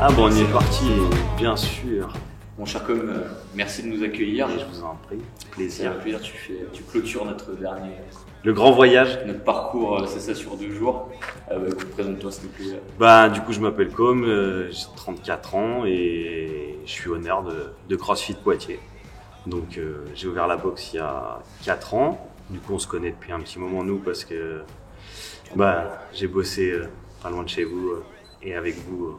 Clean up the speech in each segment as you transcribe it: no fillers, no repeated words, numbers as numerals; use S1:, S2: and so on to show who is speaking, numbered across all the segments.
S1: Ah bon, on y est parti, bien sûr.
S2: Mon cher Com, merci de nous accueillir.
S1: Et je vous en prie, plaisir.
S2: C'est un plaisir, tu clôtures notre dernier...
S1: Le grand voyage.
S2: Notre parcours, c'est ça, sur 2 jours. Écoute, présente-toi s'il te plaît.
S1: Du coup, je m'appelle Com, j'ai 34 ans et je suis honneur de CrossFit Poitiers. Donc, j'ai ouvert la boxe il y a 4 ans. Du coup, on se connaît depuis un petit moment, nous, parce que j'ai bossé pas loin de chez vous et avec vous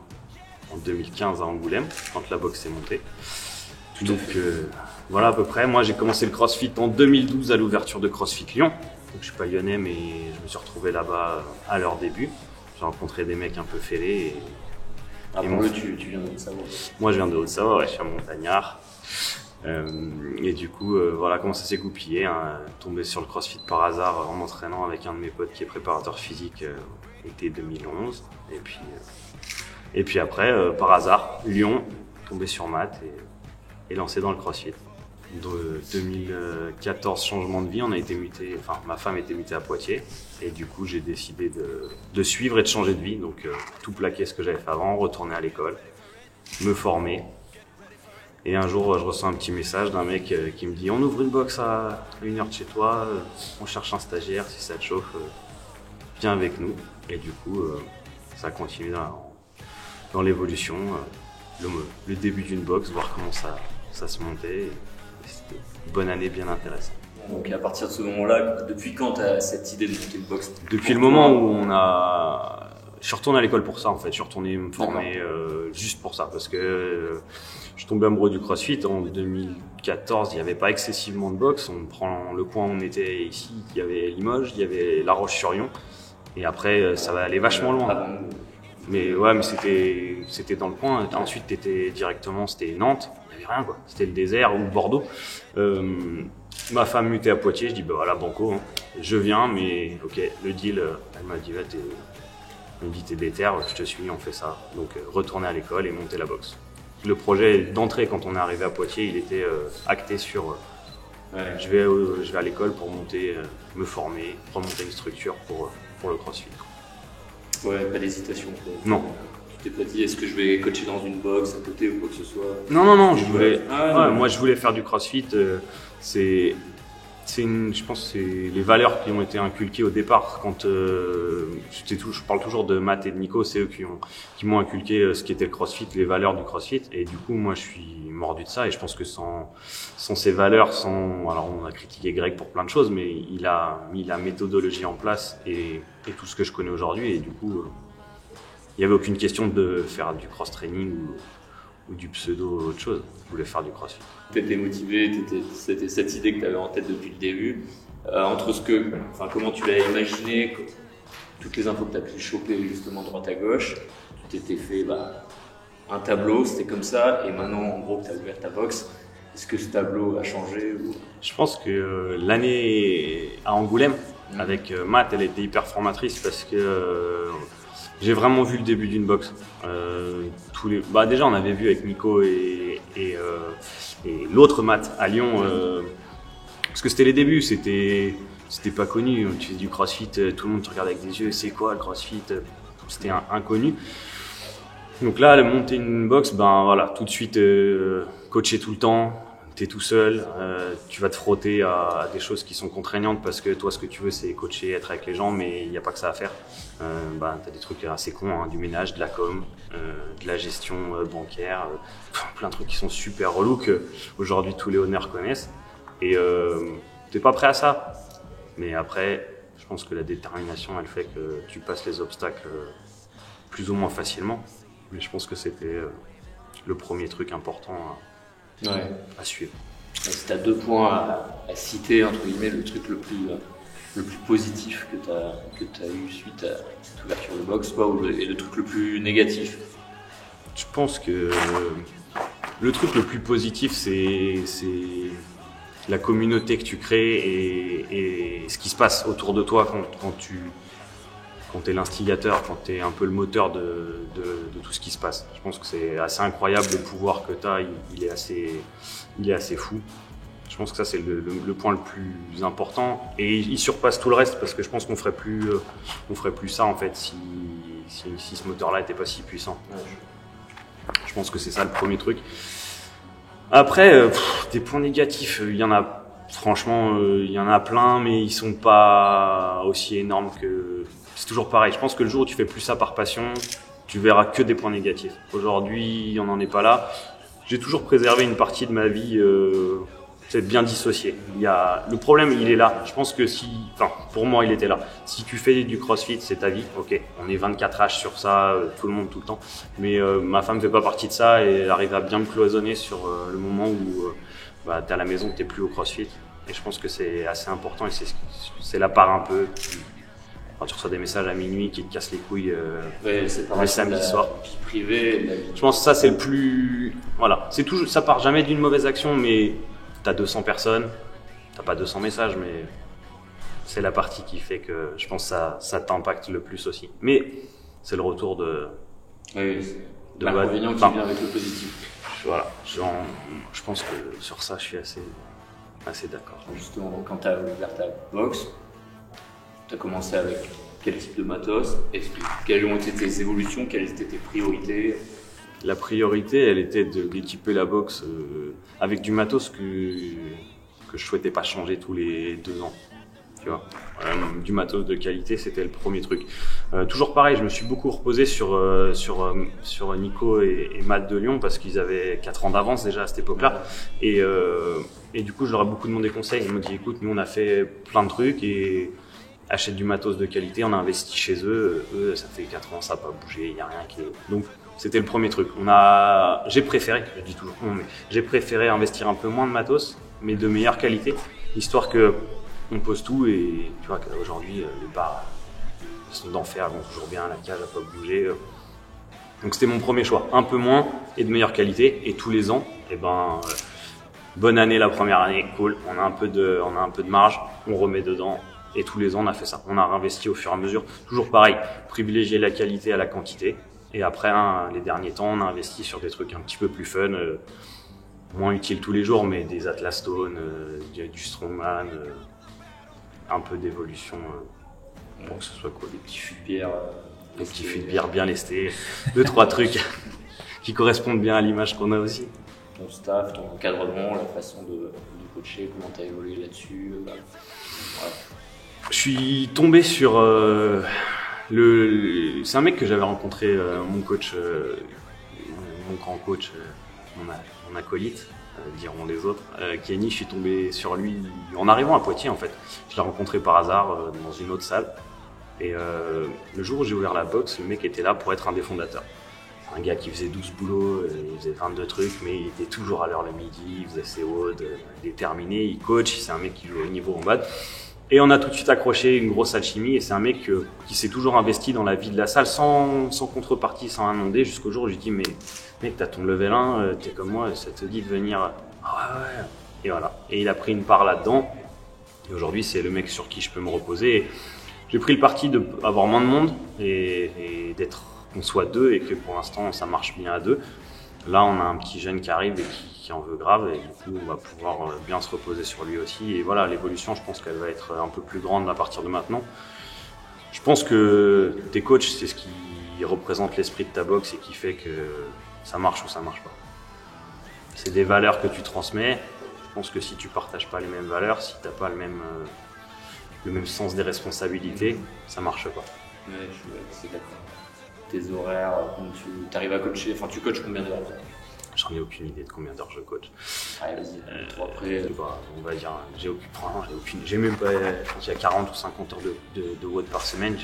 S1: en 2015 à Angoulême, quand la boxe s'est montée. Donc, voilà à peu près. Moi, j'ai commencé le CrossFit en 2012 à l'ouverture de CrossFit Lyon. Donc, je suis pas lyonnais, mais je me suis retrouvé là-bas à leur début. J'ai rencontré des mecs un peu fêlés.
S2: Tu viens de Haute-Savoie.
S1: Moi, je viens de Haute-Savoie, je suis un montagnard. Et du coup, voilà comment ça s'est goupillé. Tombé sur le CrossFit par hasard en m'entraînant avec un de mes potes qui est préparateur physique été 2011. Et puis après, par hasard, Lyon, tombé sur Matt et lancé dans le CrossFit. De 2014, changement de vie, on a été muté, enfin ma femme était mutée à Poitiers et du coup j'ai décidé de suivre et de changer de vie, donc tout plaquer ce que j'avais fait avant, retourner à l'école, me former. Et un jour je reçois un petit message d'un mec qui me dit on ouvre une box à 1 heure de chez toi, on cherche un stagiaire, si ça te chauffe, viens avec nous. Et du coup ça continue dans l'évolution, le début d'une box, voir comment ça se montait. C'était une bonne année bien intéressante.
S2: Donc à partir de ce moment-là, depuis quand tu as cette idée de monter une boxe?
S1: Depuis le moment où je suis retourné à l'école pour ça en fait, je suis retourné me former juste pour ça parce que je suis tombé amoureux du CrossFit en 2014, il n'y avait pas excessivement de boxe, on prend le coin où on était ici, il y avait Limoges, il y avait La Roche-sur-Yon et après ça va aller vachement loin. Mais ouais, mais c'était dans le coin. Ensuite, t'étais directement, c'était Nantes. Il n'y avait rien, quoi. C'était le désert ou Bordeaux. Ma femme mutait à Poitiers. Je dis, voilà, banco, hein. Je viens, mais ok, le deal, elle m'a dit, elle me dit, t'es déter, je te suis, on fait ça. Donc, retourner à l'école et monter la boxe. Le projet d'entrée, quand on est arrivé à Poitiers, il était acté sur, je vais à l'école pour me former, remonter une structure pour le CrossFit.
S2: Ouais, pas d'hésitation.
S1: Non.
S2: Tu t'es pas dit est-ce que je vais coacher dans une box à côté ou quoi que ce soit?
S1: Non, moi je voulais faire du CrossFit. Je pense que c'est les valeurs qui ont été inculquées au départ. Quand je parle toujours de Matt et de Nico, c'est eux qui m'ont inculqué ce qu'était le CrossFit, les valeurs du CrossFit. Et du coup, moi je suis mordu de ça. Et je pense que sans ces valeurs, alors on a critiqué Greg pour plein de choses, mais il a mis la méthodologie en place et tout ce que je connais aujourd'hui. Et du coup, il n'y avait aucune question de faire du cross-training ou du pseudo autre chose. Je voulais faire du CrossFit.
S2: Tu étais motivé, c'était cette idée que tu avais en tête depuis le début. Comment tu l'as imaginé, toutes les infos que tu as pu choper justement droite à gauche, tu t'étais fait un tableau, c'était comme ça, et maintenant en gros que tu as ouvert ta box, est-ce que ce tableau a changé
S1: Je pense que l'année à Angoulême, avec Matt, elle était hyper formatrice parce que j'ai vraiment vu le début d'une boxe. Déjà, on avait vu avec Nico et l'autre Matt à Lyon, parce que c'était les débuts, c'était pas connu. Tu fais du CrossFit, tout le monde te regarde avec des yeux, c'est quoi le CrossFit? C'était inconnu. Donc là, monter une box, tout de suite, coacher tout le temps. T'es tout seul, tu vas te frotter à des choses qui sont contraignantes parce que toi ce que tu veux c'est coacher, être avec les gens, mais il n'y a pas que ça à faire. T'as des trucs assez cons, hein, du ménage, de la com, de la gestion bancaire, plein de trucs qui sont super relous que aujourd'hui tous les honneurs connaissent. Et t'es pas prêt à ça. Mais après, je pense que la détermination elle fait que tu passes les obstacles plus ou moins facilement. Mais je pense que c'était le premier truc important à suivre.
S2: Si tu as 2 points à citer, entre guillemets, le truc le plus positif que tu as eu suite à cette ouverture de box, et le truc le plus négatif?
S1: Je pense que le truc le plus positif, c'est la communauté que tu crées et ce qui se passe autour de toi quand tu es l'instigateur, quand tu es un peu le moteur de tout ce qui se passe. Je pense que c'est assez incroyable, le pouvoir que tu as, il est assez fou. Je pense que ça c'est le point le plus important et il surpasse tout le reste parce que je pense qu'on ferait plus ça en fait si ce moteur-là n'était pas si puissant. pense que c'est ça le premier truc. Après, des points négatifs, il y en a. Franchement, il y en a plein, mais ils sont pas aussi énormes que. C'est toujours pareil. Je pense que le jour où tu fais plus ça par passion, tu verras que des points négatifs. Aujourd'hui, on n'en est pas là. J'ai toujours préservé une partie de ma vie, c'est bien dissocié. Le problème, il est là. Je pense que pour moi, il était là. Si tu fais du CrossFit, c'est ta vie. Ok, on est 24H sur ça, tout le monde, tout le temps. Mais ma femme fait pas partie de ça et elle arrive à bien me cloisonner sur le moment où t'es à la maison, t'es plus au CrossFit. Et je pense que c'est assez important et c'est la part un peu. Quand tu reçois des messages à minuit qui te cassent les couilles
S2: le
S1: samedi soir.
S2: Vie privée,
S1: je pense que ça c'est le plus. Voilà, c'est toujours, ça part jamais d'une mauvaise action, mais t'as 200 personnes, t'as pas 200 messages, mais c'est la partie qui fait que je pense que ça t'impacte le plus aussi. Mais c'est le retour de.
S2: Oui, de l'inconvénient qui vient avec le positif.
S1: Voilà, je pense que sur ça je suis assez d'accord.
S2: Justement, quand tu as ouvert ta box, tu as commencé avec quel type de matos? Quelles ont été tes évolutions? Quelles étaient tes priorités?
S1: La priorité, elle était d'équiper la box avec du matos que je souhaitais pas changer tous les 2 ans. Tu vois, du matos de qualité, c'était le premier truc. Toujours pareil, je me suis beaucoup reposé sur Nico et Matt de Lyon parce qu'ils avaient 4 ans d'avance déjà à cette époque-là. Et du coup, je leur ai beaucoup demandé conseil. Ils m'ont dit, écoute, nous on a fait plein de trucs et achète du matos de qualité, on a investi chez eux. Eux, ça fait 4 ans, ça n'a pas bougé, il n'y a rien qui est. Donc, c'était le premier truc. J'ai préféré, je dis toujours non, mais j'ai préféré investir un peu moins de matos, mais de meilleure qualité, histoire que on pose tout et tu vois qu'aujourd'hui les barres sont d'enfer, vont toujours bien, la cage n'a pas bougé. Donc c'était mon premier choix, un peu moins et de meilleure qualité. Et tous les ans, bonne année la première année, cool, on a un peu de marge, on remet dedans. Et tous les ans on a fait ça, on a réinvesti au fur et à mesure. Toujours pareil, privilégier la qualité à la quantité. Et après, les derniers temps, on a investi sur des trucs un petit peu plus fun, moins utiles tous les jours, mais des Atlas Stone, du Strongman, un peu d'évolution pour que ce soit cool.
S2: Des petits fûts de bière.
S1: Des petits fûts de bière bien lestés. 2-3 trucs qui correspondent bien à l'image qu'on a aussi.
S2: Ton staff, ton encadrement, la façon de coacher, comment tu as évolué là-dessus. Voilà.
S1: Je suis tombé sur c'est un mec que j'avais rencontré, mon coach, mon grand coach, mon acolyte, diront les autres, Kenny. Je suis tombé sur lui en arrivant à Poitiers en fait. Je l'ai rencontré par hasard dans une autre salle. Et le jour où j'ai ouvert la box, le mec était là pour être un des fondateurs. Un gars qui faisait 12 boulots, il faisait 22 trucs, mais il était toujours à l'heure le midi, il faisait ses WOD, il est terminé, il coach, c'est un mec qui joue au niveau en bas. Et on a tout de suite accroché une grosse alchimie et c'est un mec qui s'est toujours investi dans la vie de la salle sans contrepartie, sans un demandé, jusqu'au jour où je lui dis mais mec, t'as ton level 1, t'es comme moi, ça te dit de venir. Ah ouais. Et voilà. Et il a pris une part là-dedans. Et aujourd'hui, c'est le mec sur qui je peux me reposer. Et j'ai pris le parti d'avoir moins de monde et qu'on soit 2 et que pour l'instant ça marche bien à 2. Là, on a un petit jeune qui arrive et qui en veut grave et du coup, on va pouvoir bien se reposer sur lui aussi. Et voilà, l'évolution, je pense qu'elle va être un peu plus grande à partir de maintenant. Je pense que tes coachs, c'est ce qui représente l'esprit de ta boxe et qui fait que ça marche ou ça marche pas. C'est des valeurs que tu transmets. Je pense que si tu partages pas les mêmes valeurs, si t'as pas le même sens des responsabilités, ça marche pas.
S2: Ouais, je suis d'accord. Tes horaires, tu arrives à coacher, enfin tu coaches combien d'heures?
S1: J'en ai aucune idée de combien d'heures je coach.
S2: Allez, vas-y, toi après.
S1: On va dire, j'ai même pas, je pense qu'il y a 40 ou 50 heures de WOD par semaine.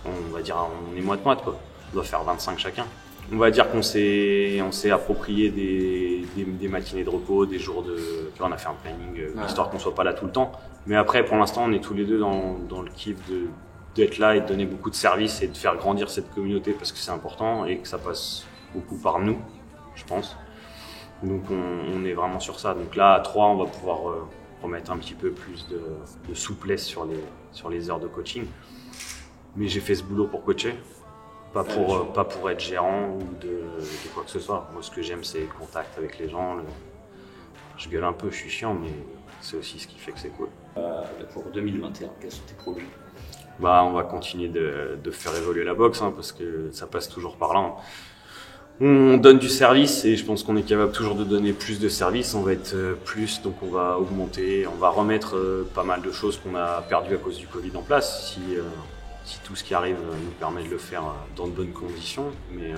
S1: On va dire, on est moite-moite quoi. On doit faire 25 chacun. On va dire qu'on s'est approprié des matinées de repos, des jours de. Tu vois, on a fait un planning, histoire qu'on soit pas là tout le temps. Mais après, pour l'instant, on est tous les deux dans le kiff d'être là et de donner beaucoup de services et de faire grandir cette communauté parce que c'est important et que ça passe beaucoup par nous, je pense. Donc on est vraiment sur ça. Donc là, à 3, on va pouvoir remettre un petit peu plus de souplesse sur les heures de coaching. Mais j'ai fait ce boulot pour coacher, pas pour être gérant ou de quoi que ce soit. Moi, ce que j'aime, c'est le contact avec les gens. Je gueule un peu, je suis chiant, mais c'est aussi ce qui fait que c'est cool.
S2: Pour 2021, quels sont tes projets?
S1: On va continuer de faire évoluer la boxe parce que ça passe toujours par là. On donne du service et je pense qu'on est capable toujours de donner plus de services. On va être plus, donc on va augmenter, on va remettre pas mal de choses qu'on a perdues à cause du Covid en place. Si tout ce qui arrive nous permet de le faire dans de bonnes conditions. Mais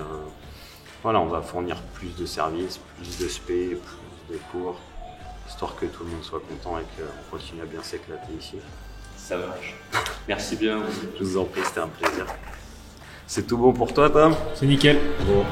S1: voilà, on va fournir plus de services, plus de spé, plus de cours, histoire que tout le monde soit content et qu'on continue à bien s'éclater ici.
S2: Ça marche. Merci bien.
S1: Je vous en prie, c'était un plaisir. C'est tout bon pour toi, Tom?
S3: C'est nickel.
S1: Bon.